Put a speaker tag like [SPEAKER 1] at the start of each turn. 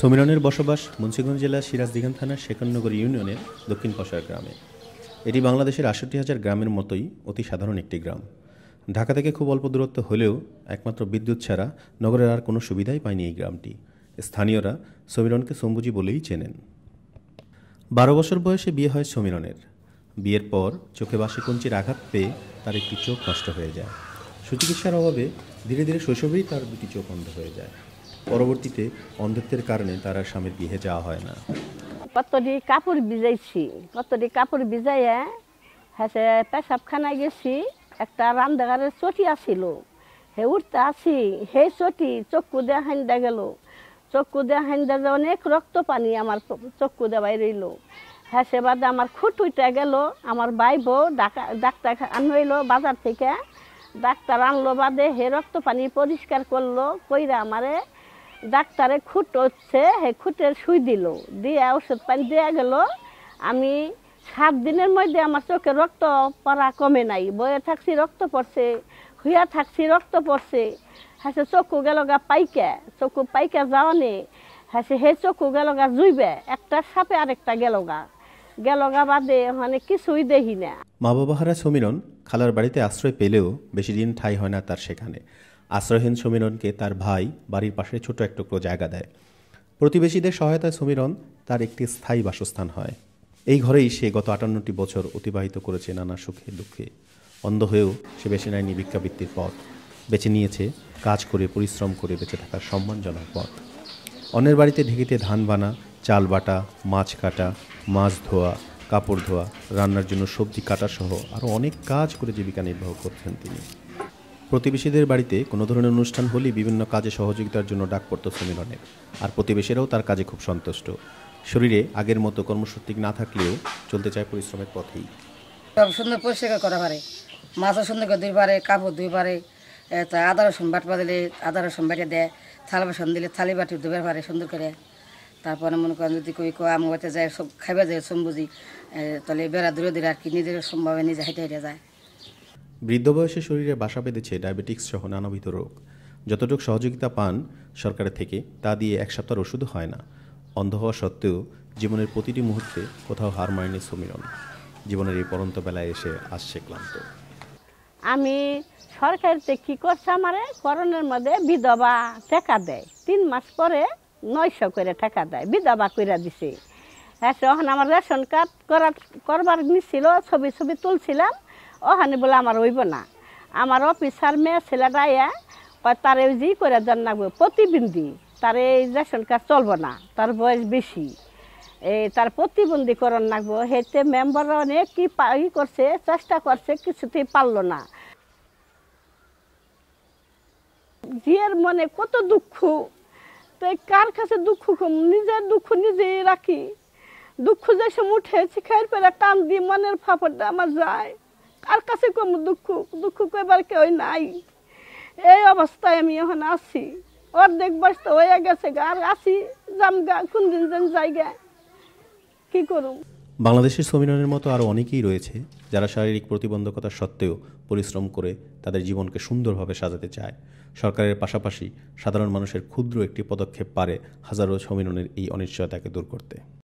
[SPEAKER 1] সমীরনের বসবাস মুন্সিগঞ্জ জেলার সিরাজদিঘান থানার শেখরনগর ইউনিয়নের দক্ষিণ পশার গ্রামে। এটি বাংলাদেশের ৬৮,০০০ গ্রামের মতোই অতি সাধারণ একটি গ্রাম। ঢাকা থেকে খুব অল্প দূরত্ব হলেও একমাত্র বিদ্যুৎ ছাড়া নগরের আর কোনো সুবিধাই পায়নি এই গ্রামটি। স্থানীয়রা সমীরনকে শম্ভুজি বলেই চেনেন। ১২ বছর বয়সে বিয়ে হয় সমীরনের। বিয়ের পর চোখে বাঁশিকঞ্চির আঘাত পেয়ে তার একটি চোখ নষ্ট হয়ে যায়। সুচিকিৎসার অভাবে ধীরে ধীরে শৈশবেই তার দুটি চোখ অন্ধ হয়ে যায়। পরবর্তীতে অন্ধত্বের কারণে তার আর স্বামীর বিয়ে যাওয়া হয় না।
[SPEAKER 2] কতটি কাপড় ভিজাইছি, কতটি কাপড় ভিজাইয়া হেসে পেশাবখানায় গেছি। একটা রান্নাঘরের চটি আসিল, হে উঠতে আসি, হে চটি চক্ষু দিয়ে হাইন্দা গেল। চক্ষু দিয়ে হাইন্দা যে অনেক রক্ত পানি আমার চক্ষু দিয়ে বাইরে রইল। হ্যাঁ সে বাদে আমার খুঁট উঠে গেল। আমার বাইব ডাক্তার আনইল বাজার থেকে। ডাক্তার আনলো বাদে হে রক্ত পানি পরিষ্কার করলো, কইরা আমারে ডাক্তারে খুঁট হচ্ছে, হে খুঁটের সুই দিল, দিয়ে ওষুধ পানি দেওয়া গেল। আমি 7 দিনের মধ্যে আমার চোখে রক্ত পড়া কমে নাই, বয়ে থাকছি রক্ত পড়ছে, হুইয়া থাকছি রক্ত পড়ছে। হ্যাঁ চক্ষু গেল গা পাইকা, চক্ষু পাইকা যাওয়া নেই। হ্যাঁ হে চক্ষু গেল গা জুইবে, একটার সাথে আরেকটা গেল গা বাদে মানে কিছুই দেখি না।
[SPEAKER 1] মা বাবা হারা সমীরন খালার বাড়িতে আশ্রয় পেলেও বেশি দিন ঠাঁই হয় না তার সেখানে। আশ্রয়হীন সমীরনকে তার ভাই বাড়ির পাশে ছোট এক টুকরো জায়গা দেয়। প্রতিবেশীদের সহায়তায় সমীরন তার একটি স্থায়ী বাসস্থান হয়। এই ঘরেই সে গত 58টি বছর অতিবাহিত করেছে নানা সুখে দুঃখে। অন্ধ হয়েও সে বেছে নেয়নি ভিক্ষাবৃত্তির পথ, বেছে নিয়েছে কাজ করে পরিশ্রম করে বেঁচে থাকার সম্মানজনক পথ। অন্যের বাড়িতে ঢেকিতে ধান বানা, চাল বাটা, মাছ কাটা, মাছ ধোয়া, কাপড় ধোয়া, রান্নার জন্য সবজি কাটা সহ আরও অনেক কাজ করে জীবিকা নির্বাহ করছেন তিনি। প্রতিবেশীদের বাড়িতে কোনো ধরনের অনুষ্ঠান হলেই বিভিন্ন কাজে সহযোগিতার জন্য ডাক পড়ত সমীরনের। আর প্রতিবেশীরাও তার কাজে খুব সন্তুষ্ট। শরীরে আগের মতো কর্মশক্তি না থাকলেও চলতে চায় পরিশ্রমের পথেই।
[SPEAKER 3] সব সুন্দর পরিষ্কার করা পারে, মাছও সুন্দর করে ধুই পারে, কাপড় ধুই পারে, তা আদা রসুন বাটপা দিলে আদা রসুন বাটে দেয়, থালা বাসন দিলে থালি বাটি ধুবে পারে সুন্দর করে। তারপরে মনে করেন যদি কই আম বাড়িতে যায়, সব খাইবা যায় সম্বুজি, তাহলে বেড়া দূরে দূরে আর কি নিজের সম্ভাবে নিজে হেঁটে হেঁটে যায়।
[SPEAKER 1] বৃদ্ধ বয়সে শরীরে বাসা বেঁধেছে ডায়াবেটিক্স সহ নানাবিধ রোগ। যতটুকু সহযোগিতা পান সরকারের থেকে তা দিয়ে 1 সপ্তাহের ওষুধও হয় না। অন্ধ হওয়া সত্ত্বেও জীবনের প্রতিটি মুহূর্তে কোথাও হার মানেনি সমীরন। জীবনের এই পরন্ত বেলায় এসে আসছে ক্লান্ত।
[SPEAKER 2] আমি সরকারিতে কি করছে, আমারে করোনার মধ্যে বিধবা টাকা দেয়, 3 মাস পরে 900 করে টাকা দেয়, বিধবা কইরা দিছে। হ্যাঁ ওখানে আমার রেশন কার্ড করবার নিছিল, ছবি তুলছিলাম। ওখানে বলে আমার হইব না। আমার অফিসার মেয়ে ছেলেটা তার জি করে দেন লাগবে প্রতিবন্ধী, তার এই রেশন কার্ড চলবো না, তার বয়স বেশি, তার প্রতিবন্ধীকরণ লাগবো। হেতে মেম্বাররা অনেক কি করছে, চেষ্টা করছে, কিছুতেই পারলো না। জিয়ের মনে কত দুঃখ, তো কার কাছে দুঃখ কম, নিজের দুঃখ নিজেই রাখি। দুঃখ যে সময় উঠে শিখার পেরে টান দিয়ে মনের ফাঁপড়টা আমার যায়, কার কাছে কম দুঃখ কইবার কেউ নাই। এই অবস্থায় আমি এখন আছি, অর্ধেক বয়স তো হয়ে গেছে, আর আছি জামগা, কোন দিন যেন জায়গা কি করুম।
[SPEAKER 1] বাংলাদেশের সমীরনের মতো আরও অনেকেই রয়েছে যারা শারীরিক প্রতিবন্ধকতা সত্ত্বেও পরিশ্রম করে তাদের জীবনকে সুন্দরভাবে সাজাতে চায়। সরকারের পাশাপাশি সাধারণ মানুষের ক্ষুদ্র একটি পদক্ষেপ পারে হাজারো সমীরনের এই অনিশ্চয়তাকে দূর করতে।